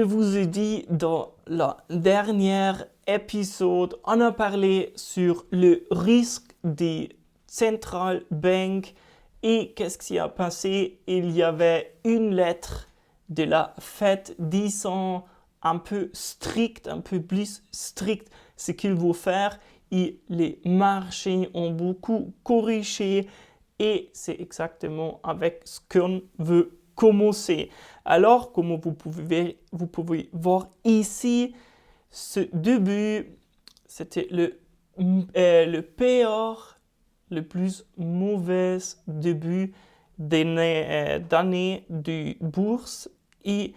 Je vous ai dit dans le dernier épisode, on a parlé sur le risque des central banks et qu'est-ce qui a passé. Il y avait une lettre de la Fed disant un peu strict, un peu plus strict ce qu'il faut faire et les marchés ont beaucoup corrigé et c'est exactement avec ce qu'on veut commencer. Alors, comme vous pouvez voir ici, ce début, c'était le pire, le plus mauvais début d'année de bourse. Et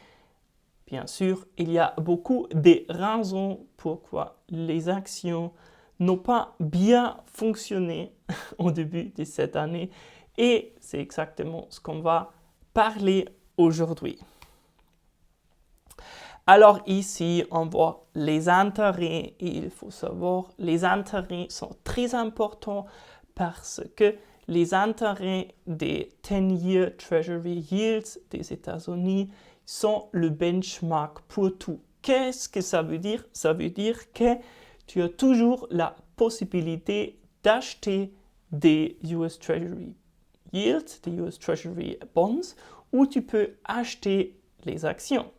bien sûr, il y a beaucoup de raisons pourquoi les actions n'ont pas bien fonctionné au début de cette année. Et c'est exactement ce qu'on va parler aujourd'hui. Alors ici, on voit les intérêts et il faut savoir, les intérêts sont très importants parce que les intérêts des 10-year Treasury Yields des États-Unis sont le benchmark pour tout. Qu'est-ce que ça veut dire? Ça veut dire que tu as toujours la possibilité d'acheter des US Treasury Yields, des US Treasury Bonds, ou tu peux acheter les actions.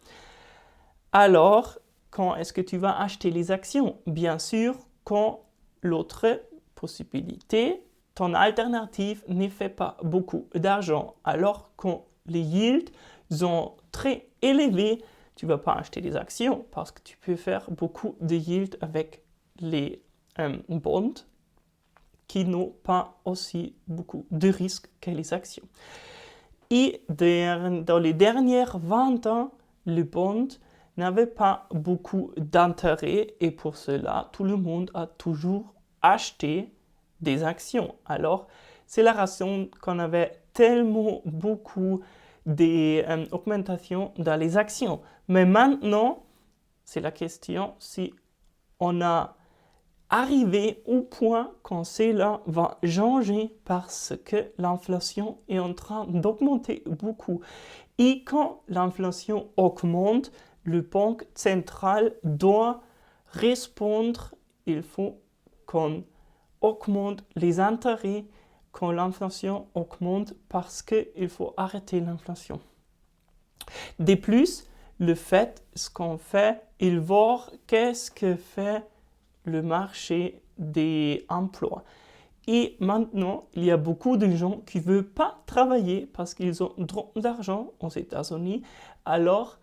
Alors, quand est-ce que tu vas acheter les actions? Bien sûr, quand l'autre possibilité, ton alternative ne fait pas beaucoup d'argent. Alors, quand les yields sont très élevés, tu ne vas pas acheter des actions parce que tu peux faire beaucoup de yields avec les bonds qui n'ont pas aussi beaucoup de risques que les actions. Et dans les dernières 20 ans, les bonds n'avaient pas beaucoup d'intérêt et pour cela, tout le monde a toujours acheté des actions. Alors, c'est la raison qu'on avait tellement beaucoup d'augmentations dans les actions. Mais maintenant, c'est la question si on a arrivé au point quand cela va changer parce que l'inflation est en train d'augmenter beaucoup. Et quand l'inflation augmente, le banque central doit répondre. Il faut qu'on augmente les intérêts quand l'inflation augmente parce qu'il faut arrêter l'inflation. De plus, le fait, ce qu'on fait, il voit qu'est-ce que fait le marché des emplois. Et maintenant, il y a beaucoup de gens qui ne veulent pas travailler parce qu'ils ont trop d'argent aux États-Unis. Alors,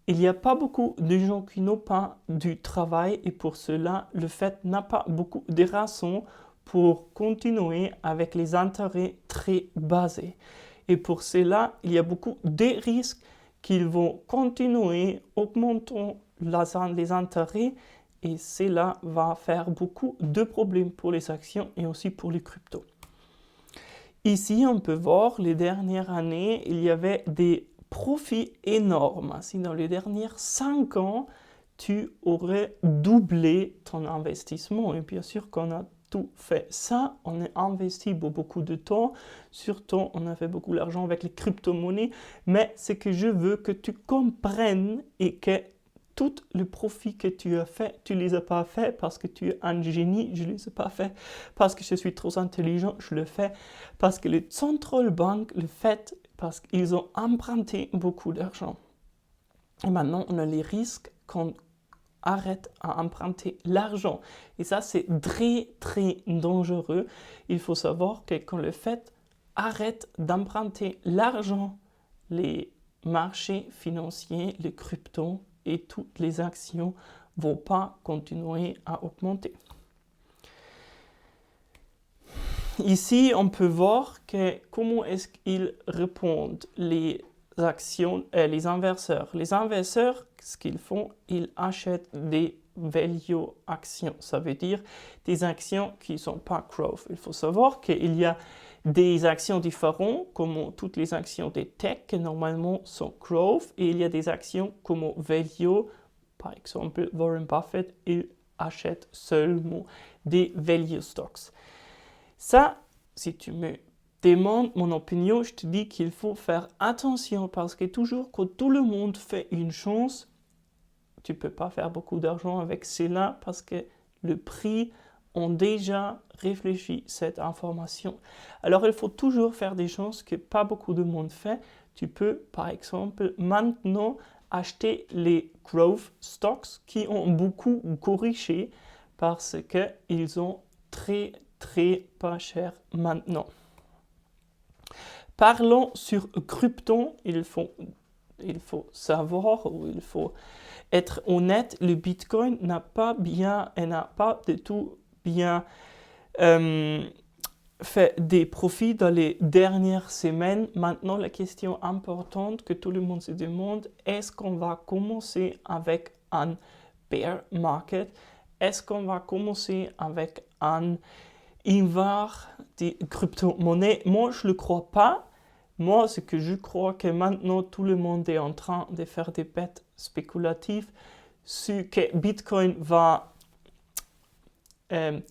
il n'y a pas beaucoup de gens qui n'ont pas du travail et pour cela, le fait n'a pas beaucoup de raisons pour continuer avec les intérêts très basés. Et pour cela, il y a beaucoup de risques qu'ils vont continuer augmentant les intérêts et cela va faire beaucoup de problèmes pour les actions et aussi pour les cryptos. Ici, on peut voir les dernières années, il y avait des profits énormes. Si dans les dernières 5 ans, tu aurais doublé ton investissement. Et bien sûr qu'on a tout fait ça, on a investi beaucoup de temps, surtout on a fait beaucoup d'argent avec les crypto-monnaies, mais ce que je veux que tu comprennes et que tous les profits que tu as fait, tu ne les as pas fait parce que tu es un génie, je ne les ai pas fait parce que je suis trop intelligent, je le fais parce que le central bank le fait parce qu'ils ont emprunté beaucoup d'argent. Et maintenant, on a les risques qu'on arrête à emprunter l'argent. Et ça, c'est très, très dangereux. Il faut savoir que quand le fait arrête d'emprunter l'argent, les marchés financiers, les cryptos et toutes les actions ne vont pas continuer à augmenter. Ici, on peut voir que comment est-ce qu'ils répondent les actions, les investisseurs. Les investisseurs, ce qu'ils font, ils achètent des value actions. Ça veut dire des actions qui ne sont pas growth. Il faut savoir qu'il y a des actions différentes, comme toutes les actions des tech, qui normalement sont growth, et il y a des actions comme value. Par exemple, Warren Buffett, il achète seulement des value stocks. Ça, si tu me demandes mon opinion, je te dis qu'il faut faire attention parce que toujours quand tout le monde fait une chose, tu ne peux pas faire beaucoup d'argent avec cela parce que le prix ont déjà réfléchi cette information. Alors, il faut toujours faire des choses que pas beaucoup de monde fait. Tu peux, par exemple, maintenant acheter les growth stocks qui ont beaucoup corrigé parce qu'ils ont très, très pas cher maintenant. Parlons sur Krypton, il faut savoir ou il faut être honnête, le Bitcoin n'a pas du tout bien fait des profits dans les dernières semaines. Maintenant, la question importante que tout le monde se demande, est-ce qu'on va commencer avec un bear market? Est-ce qu'on va commencer avec un hiver des crypto-monnaies? Moi, je ne le crois pas. Moi, ce que je crois que maintenant, tout le monde est en train de faire des bêtes spéculatives sur que Bitcoin va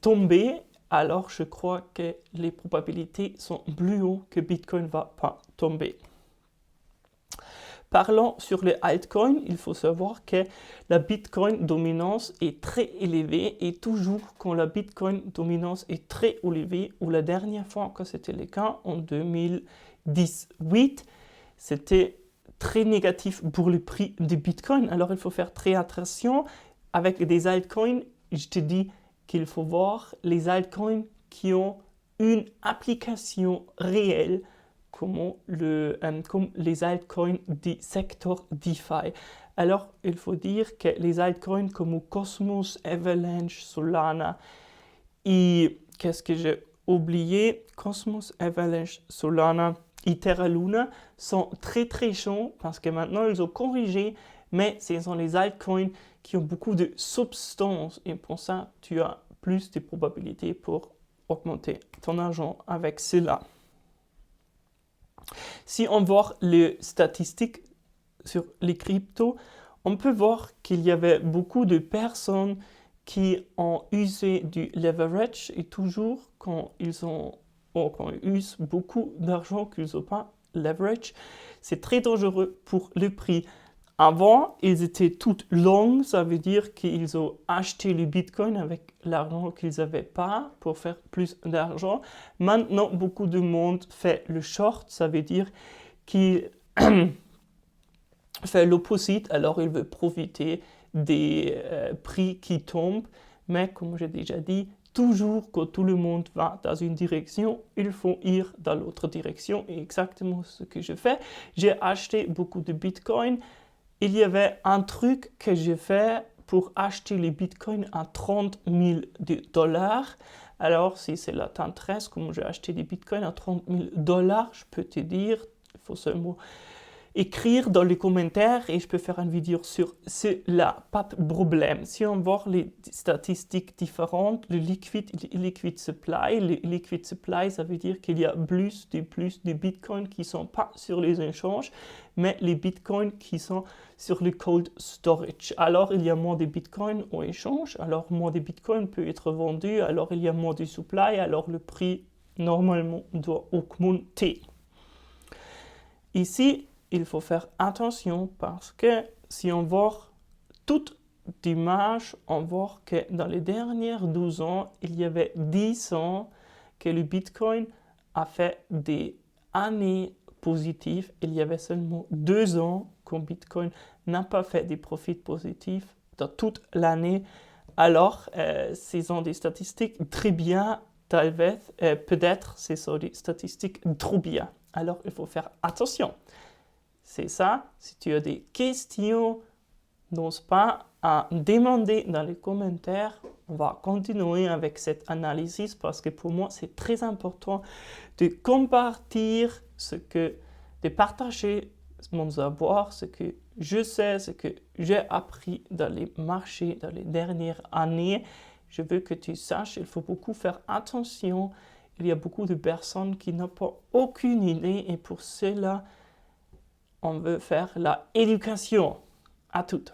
tomber. Alors je crois que les probabilités sont plus hautes que Bitcoin ne va pas tomber. Parlons sur les altcoins, il faut savoir que la Bitcoin dominance est très élevée et toujours quand la Bitcoin dominance est très élevée, ou la dernière fois que c'était le cas en 2018, c'était très négatif pour le prix de Bitcoin. Alors il faut faire très attention avec des altcoins. Je te dis qu'il faut voir les altcoins qui ont une application réelle comme les altcoins du secteur DeFi. Alors, il faut dire que les altcoins comme Cosmos, Avalanche, Solana et qu'est-ce que j'ai oublié? Cosmos, Avalanche, Solana et Terra Luna sont très très chauds parce que maintenant ils ont corrigé, mais ce sont les altcoins qui ont beaucoup de substance et pour ça, tu as plus de probabilités pour augmenter ton argent avec cela. Si on voit les statistiques sur les cryptos, on peut voir qu'il y avait beaucoup de personnes qui ont usé du leverage et toujours quand ils usent beaucoup d'argent qu'ils n'ont pas leverage, c'est très dangereux pour le prix. Avant, ils étaient toutes longues, ça veut dire qu'ils ont acheté le Bitcoin avec l'argent qu'ils n'avaient pas pour faire plus d'argent. Maintenant, beaucoup de monde fait le short, ça veut dire qu'il fait l'opposite, alors il veut profiter des prix qui tombent. Mais comme j'ai déjà dit, toujours quand tout le monde va dans une direction, il faut ir dans l'autre direction. Et exactement ce que je fais. J'ai acheté beaucoup de Bitcoin. Il y avait un truc que j'ai fait pour acheter les bitcoins à 30 000 $. Alors, si cela t'intéresse, comme j'ai acheté des bitcoins à 30 000 $, je peux te dire, il faut seulement écrire dans les commentaires et je peux faire une vidéo sur cela, pas de problème. Si on voit les statistiques différentes, le liquid supply, le liquid supply, ça veut dire qu'il y a plus de bitcoins qui ne sont pas sur les échanges, mais les bitcoins qui sont sur le cold storage. Alors, il y a moins de bitcoins au échange, alors moins de bitcoins peut être vendu, alors il y a moins de supply, alors le prix normalement doit augmenter. Ici, il faut faire attention parce que si on voit toute l'image, on voit que dans les dernières 12 ans, il y avait 10 ans que le Bitcoin a fait des années positives. Il y avait seulement 2 ans que Bitcoin n'a pas fait des profits positifs dans toute l'année. Alors, ce sont des statistiques très bien, peut-être ce sont des statistiques trop bien. Alors, il faut faire attention. C'est ça. Si tu as des questions, n'ose pas à demander dans les commentaires. On va continuer avec cette analyse parce que pour moi, c'est très important de de partager mon savoir, ce que je sais, ce que j'ai appris dans les marchés dans les dernières années. Je veux que tu saches, il faut beaucoup faire attention. Il y a beaucoup de personnes qui n'ont pas aucune idée et pour cela, on veut faire l'éducation à toutes.